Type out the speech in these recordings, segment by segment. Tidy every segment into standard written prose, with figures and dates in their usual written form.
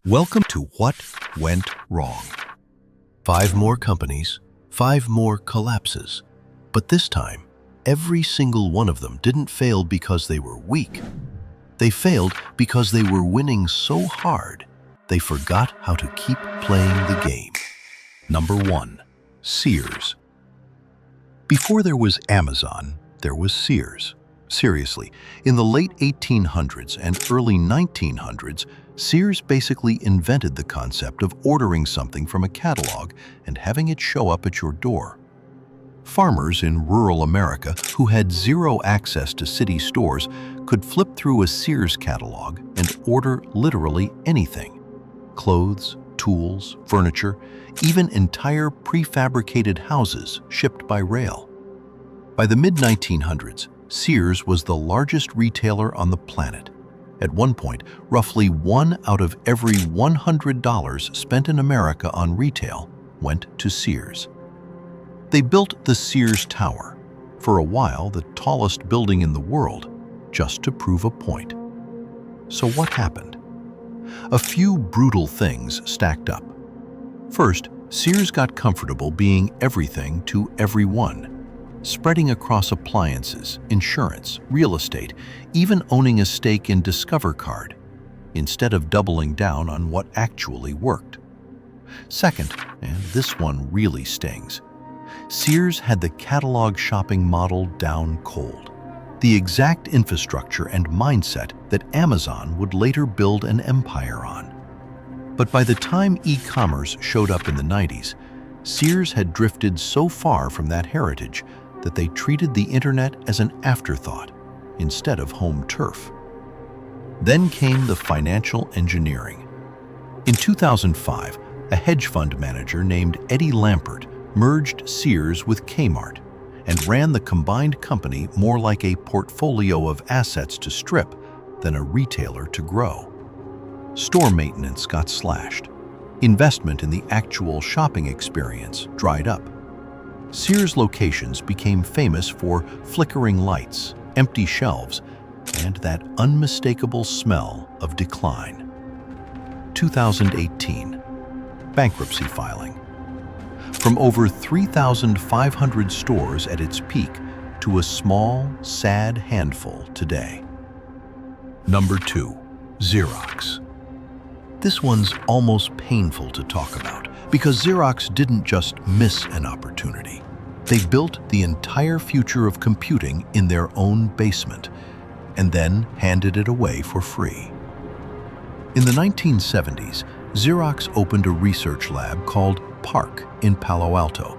Welcome to What Went Wrong. 5 more companies, 5 more collapses. But this time, every single one of them didn't fail because they were weak. They failed because they were winning so hard, they forgot how to keep playing the game. Number 1. Sears. Before there was Amazon, there was Sears. Seriously, in the late 1800s and early 1900s, Sears basically invented the concept of ordering something from a catalog and having it show up at your door. Farmers in rural America who had zero access to city stores could flip through a Sears catalog and order literally anything: clothes, tools, furniture, even entire prefabricated houses shipped by rail. By the mid-1900s, Sears was the largest retailer on the planet. At one point, roughly 1 out of every $100 spent in America on retail went to Sears. They built the Sears Tower, for a while the tallest building in the world, just to prove a point. So what happened? A few brutal things stacked up. First, Sears got comfortable being everything to everyone, spreading across appliances, insurance, real estate, even owning a stake in Discover Card, instead of doubling down on what actually worked. Second, and this one really stings, Sears had the catalog shopping model down cold, the exact infrastructure and mindset that Amazon would later build an empire on. But by the time e-commerce showed up in the 90s, Sears had drifted so far from that heritage that they treated the internet as an afterthought instead of home turf. Then came the financial engineering. In 2005, a hedge fund manager named Eddie Lampert merged Sears with Kmart and ran the combined company more like a portfolio of assets to strip than a retailer to grow. Store maintenance got slashed. Investment in the actual shopping experience dried up. Sears locations became famous for flickering lights, empty shelves, and that unmistakable smell of decline. 2018. Bankruptcy filing. From over 3,500 stores at its peak to a small, sad handful today. Number 2. Xerox. This one's almost painful to talk about because Xerox didn't just miss an opportunity. They built the entire future of computing in their own basement and then handed it away for free. In the 1970s, Xerox opened a research lab called Park in Palo Alto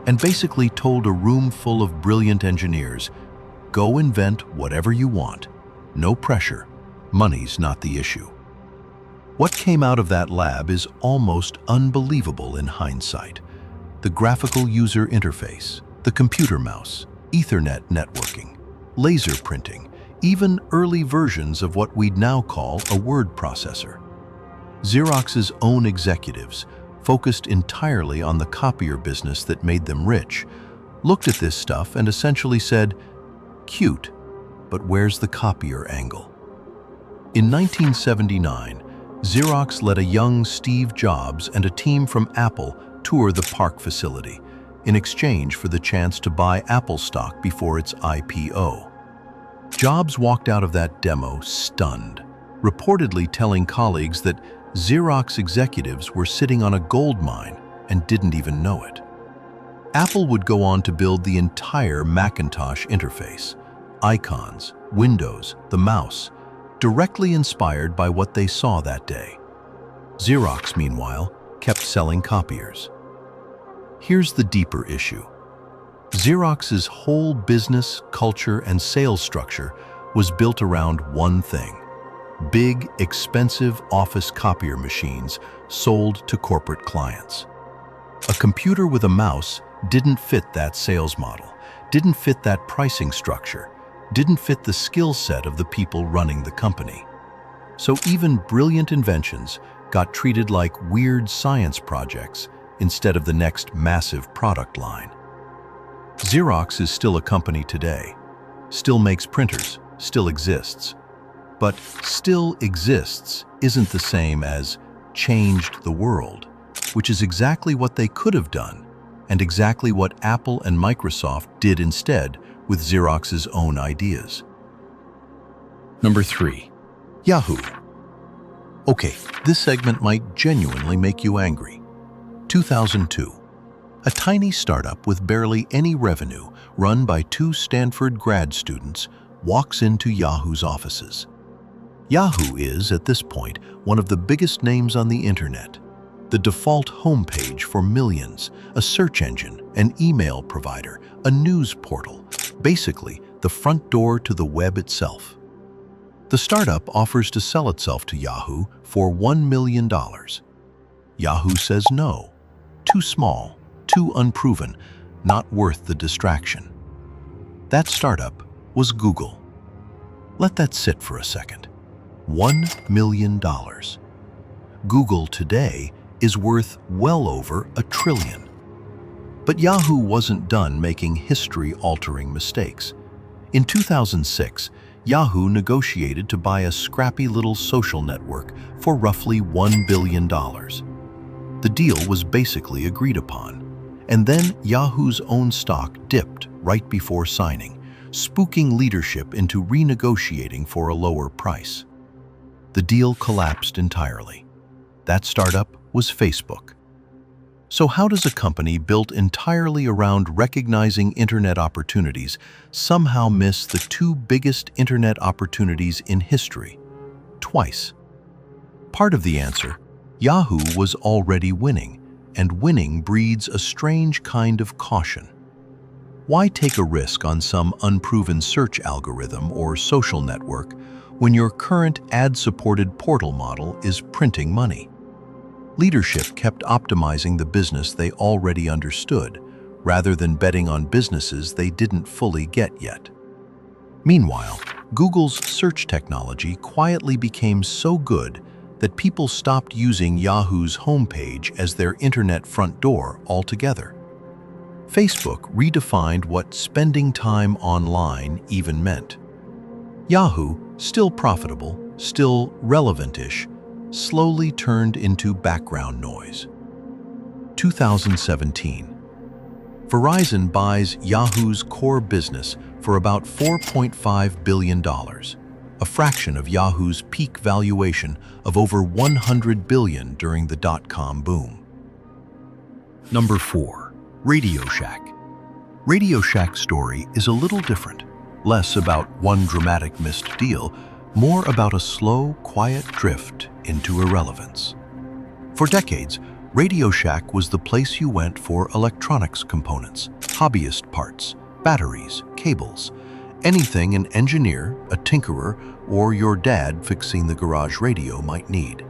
and basically told a room full of brilliant engineers, "Go invent whatever you want. No pressure. Money's not the issue." What came out of that lab is almost unbelievable in hindsight. The graphical user interface, the computer mouse, Ethernet networking, laser printing, even early versions of what we'd now call a word processor. Xerox's own executives, focused entirely on the copier business that made them rich, looked at this stuff and essentially said, "Cute, but where's the copier angle?" In 1979, Xerox let a young Steve Jobs and a team from Apple tour the Park facility in exchange for the chance to buy Apple stock before its IPO. Jobs walked out of that demo stunned, reportedly telling colleagues that Xerox executives were sitting on a gold mine and didn't even know it. Apple would go on to build the entire Macintosh interface, icons, windows, the mouse, directly inspired by what they saw that day. Xerox, meanwhile, kept selling copiers. Here's the deeper issue. Xerox's whole business, culture, and sales structure was built around one thing: big, expensive office copier machines sold to corporate clients. A computer with a mouse didn't fit that sales model, didn't fit that pricing structure, didn't fit the skill set of the people running the company. So even brilliant inventions got treated like weird science projects instead of the next massive product line. Xerox is still a company today, still makes printers, still exists. But still exists isn't the same as changed the world, which is exactly what they could have done, and exactly what Apple and Microsoft did instead with Xerox's own ideas. Number 3. Yahoo. Okay, this segment might genuinely make you angry. 2002. A tiny startup with barely any revenue, run by 2 Stanford grad students, walks into Yahoo's offices. Yahoo is, at this point, one of the biggest names on the internet. The default homepage for millions, a search engine, an email provider, a news portal, basically the front door to the web itself. The startup offers to sell itself to Yahoo for $1 million. Yahoo says no. Too small, too unproven, not worth the distraction. That startup was Google. Let that sit for a second. $1 million. Google today is worth well over $1 trillion. But Yahoo wasn't done making history-altering mistakes. In 2006, Yahoo negotiated to buy a scrappy little social network for roughly $1 billion. The deal was basically agreed upon, and then Yahoo's own stock dipped right before signing, spooking leadership into renegotiating for a lower price. The deal collapsed entirely. That startup was Facebook. So how does a company built entirely around recognizing internet opportunities somehow miss the 2 biggest internet opportunities in history? Twice. Part of the answer, Yahoo was already winning, and winning breeds a strange kind of caution. Why take a risk on some unproven search algorithm or social network when your current ad-supported portal model is printing money? Leadership kept optimizing the business they already understood, rather than betting on businesses they didn't fully get yet. Meanwhile, Google's search technology quietly became so good that people stopped using Yahoo's homepage as their internet front door altogether. Facebook redefined what spending time online even meant. Yahoo, still profitable, still relevant-ish, slowly turned into background noise. 2017. Verizon buys Yahoo's core business for about $4.5 billion, a fraction of Yahoo's peak valuation of over $100 billion during the dot-com boom. Number 4. RadioShack. RadioShack's story is a little different, less about one dramatic missed deal, more about a slow, quiet drift into irrelevance. For decades, RadioShack was the place you went for electronics components, hobbyist parts, batteries, cables, anything an engineer, a tinkerer, or your dad fixing the garage radio might need.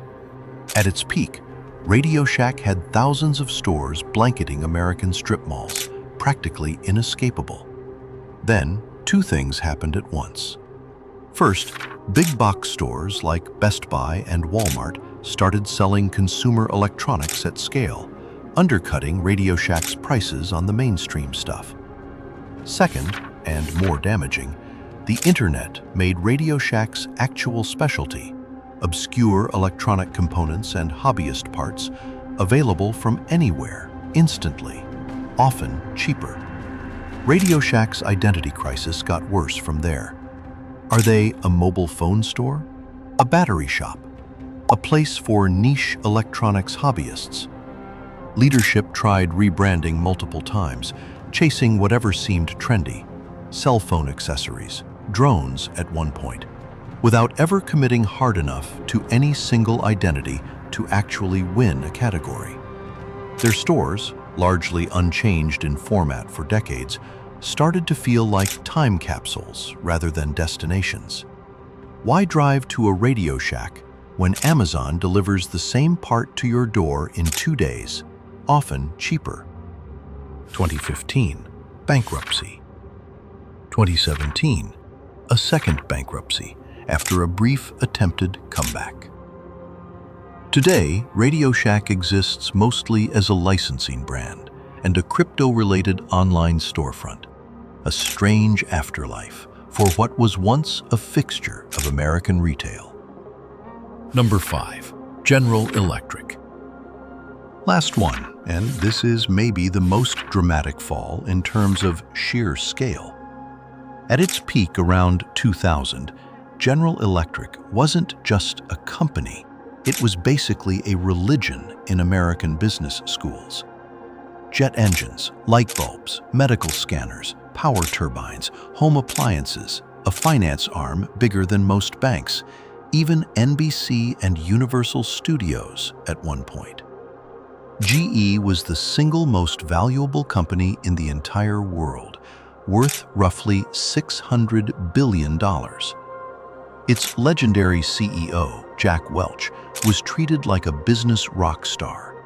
At its peak, RadioShack had thousands of stores blanketing American strip malls, practically inescapable. Then, 2 things happened at once. First, big box stores like Best Buy and Walmart started selling consumer electronics at scale, undercutting RadioShack's prices on the mainstream stuff. Second, and more damaging, the internet made RadioShack's actual specialty, obscure electronic components and hobbyist parts, available from anywhere, instantly, often cheaper. RadioShack's identity crisis got worse from there. Are they a mobile phone store? A battery shop? A place for niche electronics hobbyists? Leadership tried rebranding multiple times, chasing whatever seemed trendy, cell phone accessories, drones at one point, without ever committing hard enough to any single identity to actually win a category. Their stores, largely unchanged in format for decades, started to feel like time capsules rather than destinations. Why drive to a RadioShack when Amazon delivers the same part to your door in 2 days, often cheaper? 2015, bankruptcy. 2017, a second bankruptcy after a brief attempted comeback. Today, RadioShack exists mostly as a licensing brand and a crypto-related online storefront, a strange afterlife for what was once a fixture of American retail. Number 5. General Electric. Last one, and this is maybe the most dramatic fall in terms of sheer scale. At its peak around 2000, General Electric wasn't just a company, it was basically a religion in American business schools. Jet engines, light bulbs, medical scanners, power turbines, home appliances, a finance arm bigger than most banks, even NBC and Universal Studios at one point. GE was the single most valuable company in the entire world, worth roughly $600 billion. Its legendary CEO, Jack Welch, was treated like a business rock star.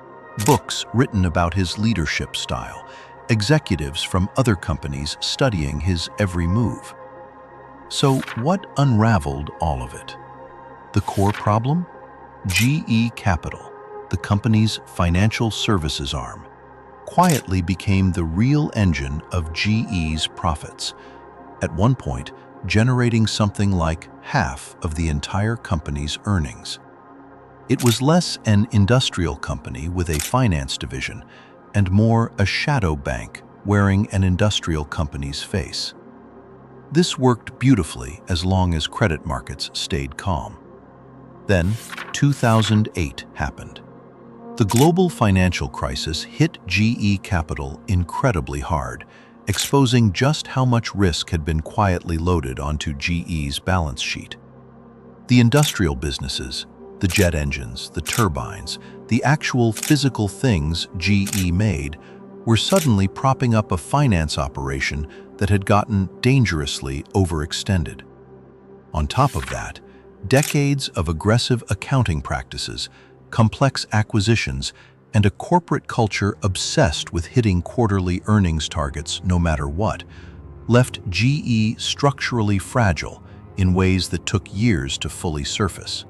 Books written about his leadership style, executives from other companies studying his every move. So what unraveled all of it? The core problem? GE Capital, the company's financial services arm, quietly became the real engine of GE's profits, at one point generating something like half of the entire company's earnings. It was less an industrial company with a finance division and more a shadow bank wearing an industrial company's face. This worked beautifully as long as credit markets stayed calm. Then, 2008 happened. The global financial crisis hit GE Capital incredibly hard, exposing just how much risk had been quietly loaded onto GE's balance sheet. The industrial businesses, the jet engines, the turbines, the actual physical things GE made, were suddenly propping up a finance operation that had gotten dangerously overextended. On top of that, decades of aggressive accounting practices, complex acquisitions, and a corporate culture obsessed with hitting quarterly earnings targets no matter what, left GE structurally fragile in ways that took years to fully surface.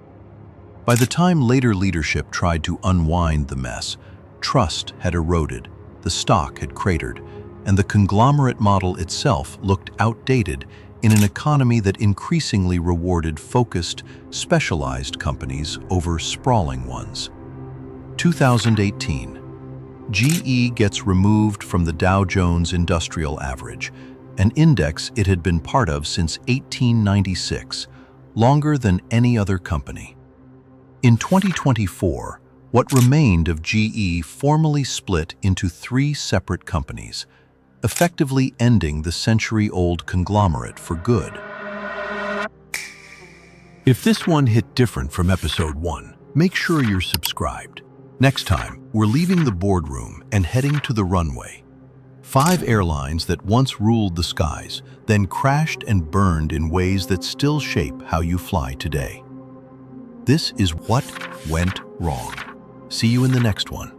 By the time later leadership tried to unwind the mess, trust had eroded, the stock had cratered, and the conglomerate model itself looked outdated in an economy that increasingly rewarded focused, specialized companies over sprawling ones. 2018. GE gets removed from the Dow Jones Industrial Average, an index it had been part of since 1896, longer than any other company. In 2024, what remained of GE formally split into 3 separate companies, effectively ending the century-old conglomerate for good. If this one hit different from episode 1, make sure you're subscribed. Next time, we're leaving the boardroom and heading to the runway. 5 airlines that once ruled the skies, then crashed and burned in ways that still shape how you fly today. This is what went wrong. See you in the next one.